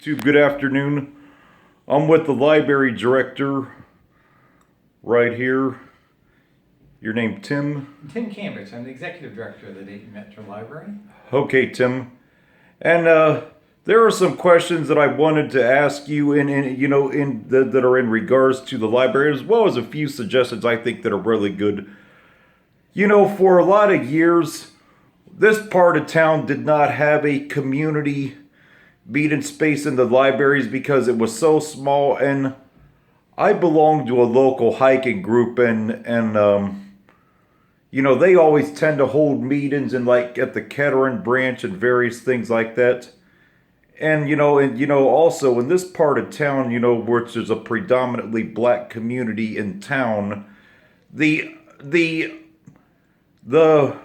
Good afternoon. I'm with the library director right here. Your name, Tim? Tim Kambitsch. I'm the executive director of the Dayton Metro Library. Okay, Tim. And there are some questions that I wanted to ask you, that are in regards to the library, as well as a few suggestions I think that are really good. For a lot of years, this part of town did not have a community meeting space in the libraries because it was so small, and I belong to a local hiking group, and they always tend to hold meetings and like at the Kettering branch and various things like that. And also in this part of town, which is a predominantly black community in town, the the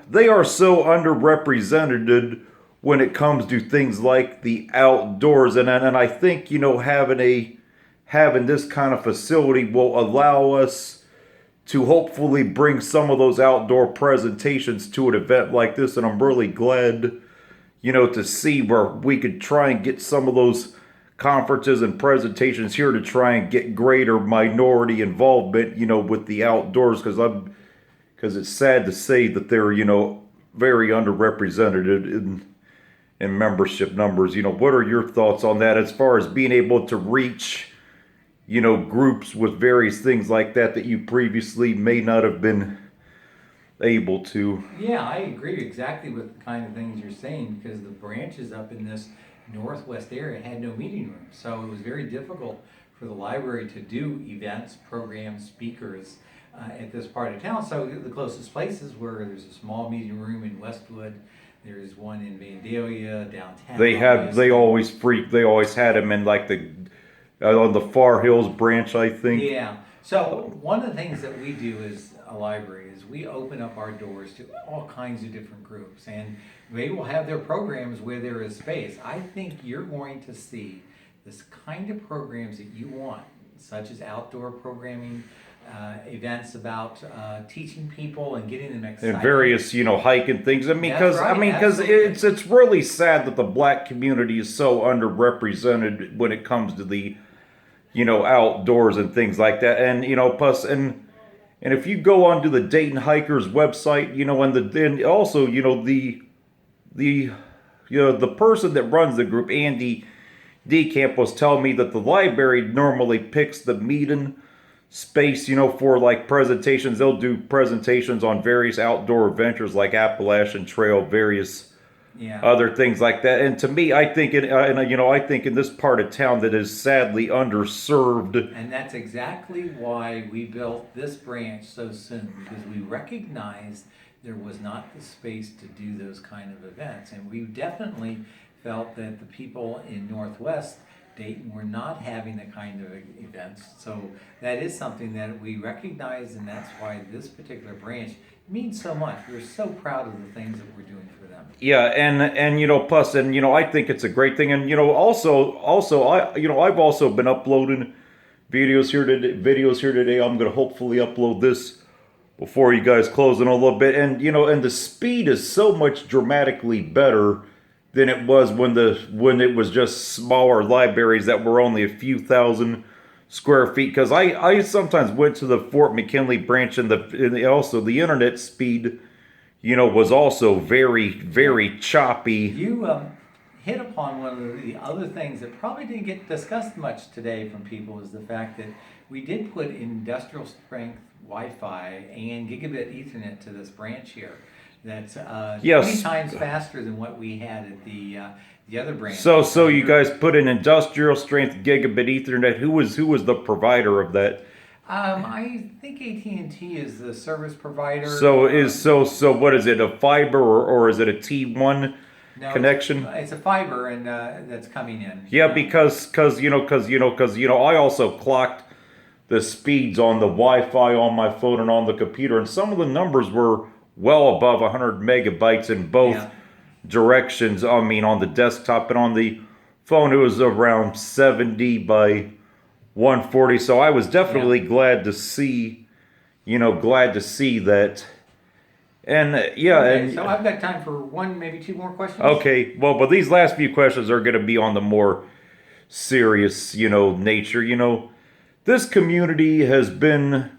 they are so underrepresented when it comes to things like the outdoors, and I think having this kind of facility will allow us to hopefully bring some of those outdoor presentations to an event like this. And I'm really glad to see where we could try and get some of those conferences and presentations here to try and get greater minority involvement with the outdoors, because it's sad to say that they're very underrepresented in membership numbers. What are your thoughts on that as far as being able to reach groups with various things like that you previously may not have been able to? Yeah, I agree exactly with the kind of things you're saying, because the branches up in this northwest area had no meeting room. So it was very difficult for the library to do events, programs, speakers at this part of town. So the closest places were, there's a small meeting room in Westwood. There's one in Vandalia, downtown. They always had them in like on the Far Hills branch, I think. Yeah. So one of the things that we do as a library is we open up our doors to all kinds of different groups, and they will have their programs where there is space. I think you're going to see this kind of programs that you want, such as outdoor programming, events about teaching people and getting them excited. And various, hiking things. Because it's really sad that the black community is so underrepresented when it comes to the, outdoors and things like that. And plus, and if you go onto the Dayton Hikers website, and also, the person that runs the group, Andy DeCamp, was telling me that the library normally picks the meeting space, for like presentations. They'll do presentations on various outdoor adventures like Appalachian Trail, various other things like that. And to me, I think I think in this part of town that is sadly underserved. And that's exactly why we built this branch so soon, because we recognized there was not the space to do those kind of events. And we definitely felt that the people in Northwest Dayton were not having the kind of events. So that is something that we recognize, and that's why this particular branch means so much. We're so proud of the things that we're doing for them. Yeah, and plus, and I think it's a great thing. And also I've also been uploading videos here today. I'm going to hopefully upload this before you guys close in a little bit. And and the speed is so much dramatically better than it was when it was just smaller libraries that were only a few thousand square feet. Because I sometimes went to the Fort McKinley branch, and also the internet speed, was also very, very choppy. You hit upon one of the other things that probably didn't get discussed much today from people, is the fact that we did put industrial strength Wi-Fi and gigabit Ethernet to this branch here. That's 20 times faster than what we had at the other branch. So you guys put in industrial strength gigabit Ethernet. Who was the provider of that? I think AT&T is the service provider. So what is it? A fiber or is it a T1 connection? It's a fiber, and that's coming in. Yeah, because I also clocked the speeds on the Wi-Fi on my phone and on the computer, and some of the numbers were well above 100 megabytes in both directions. I mean, on the desktop and on the phone, it was around 70 by 140. So I was definitely glad to see that. And so I've got time for one, maybe two more questions. Okay, well, but these last few questions are going to be on the more serious, nature. This community has been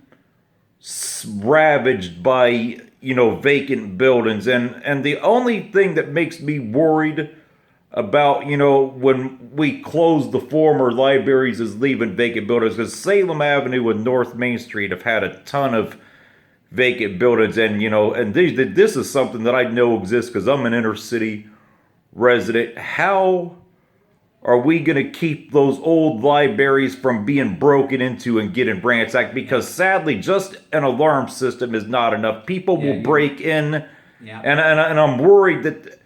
ravaged by, vacant buildings. And the only thing that makes me worried about, when we close the former libraries is leaving vacant buildings, because Salem Avenue and North Main Street have had a ton of vacant buildings. And, and this is something that I know exists because I'm an inner city resident. How are we going to keep those old libraries from being broken into and getting ransacked? Because sadly, just an alarm system is not enough. People will break in, and I'm worried that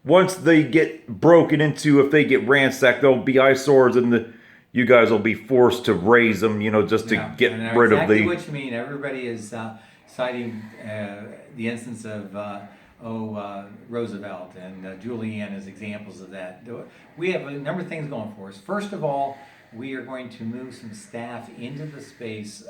once they get broken into, if they get ransacked, there'll be eyesores, and you guys will be forced to raise them, just to get rid of the. What you mean? Everybody is citing the instance of Roosevelt and Julianne as examples of that. We have a number of things going for us. First of all, we are going to move some staff into the space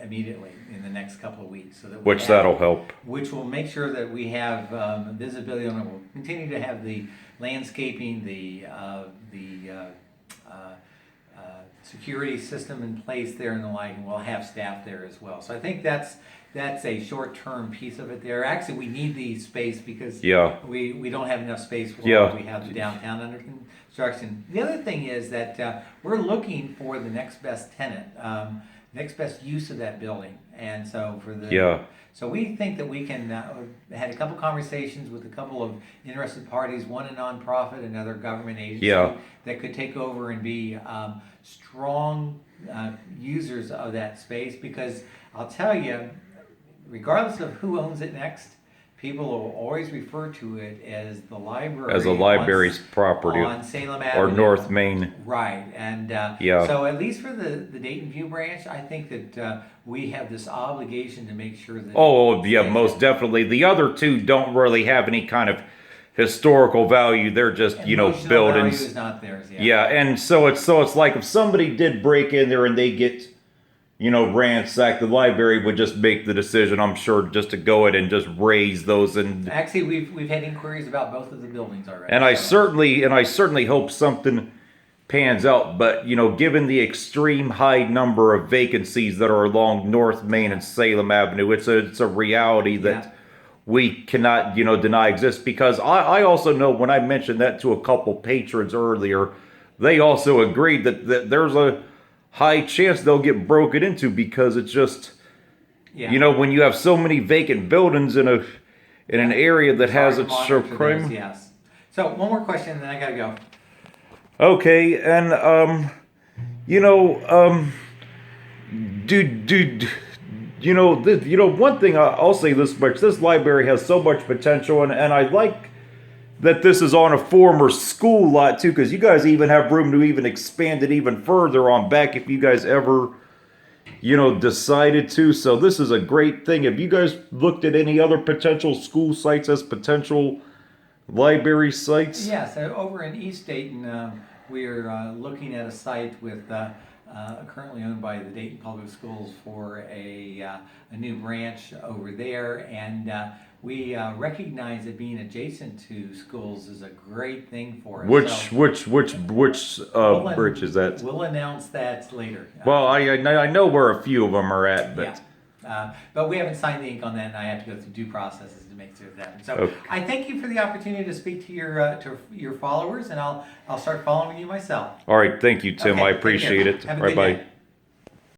immediately in the next couple of weeks, so that that'll help. Which will make sure that we have visibility on it. We'll continue to have the landscaping, the security system in place there and the like, and we'll have staff there as well. So I think that's a short-term piece of it there. Actually, we need the space because we don't have enough space while we have the downtown under construction. The other thing is that we're looking for the next best tenant, next best use of that building. And so so we think that we can, had a couple conversations with a couple of interested parties, one a nonprofit, another government agency that could take over and be strong users of that space, because I'll tell you, regardless of who owns it next, people will always refer to it as the library. As a library's property. On Salem Avenue. Or North Main. Right. And so at least for the Dayton View branch, I think that we have this obligation to make sure that... Oh, yeah, most definitely. The other two don't really have any kind of historical value. They're just, buildings. Value is not theirs, yeah, and so it's like if somebody did break in there and they get... ransack, the library would just make the decision, I'm sure, just to go ahead and just raise those. And actually, we've had inquiries about both of the buildings already. And I certainly hope something pans out. But given the extreme high number of vacancies that are along North Main and Salem Avenue, it's a reality that we cannot deny exists. Because I also know, when I mentioned that to a couple patrons earlier, they also agreed that there's a high chance they'll get broken into, because it's just, when you have so many vacant buildings in an area that has its show crime. Yes. So one more question, and then I gotta go. Okay, and one thing I'll say this much: this library has so much potential, and I like that this is on a former school lot too, because you guys even have room to even expand it even further on back if you guys ever, decided to. So this is a great thing. Have you guys looked at any other potential school sites as potential library sites? Yes, over in East Dayton, we're looking at a site with currently owned by the Dayton Public Schools for a new branch over there, and we recognize that being adjacent to schools is a great thing for us. Which bridge is that? We'll announce that later. Well, I know where a few of them are at, but but we haven't signed the ink on that, and I have to go through due processes to make sure of that. So I thank you for the opportunity to speak to your followers, and I'll start following you myself. All right, thank you, Tim. Okay, I appreciate it. Have a All right, good bye. day.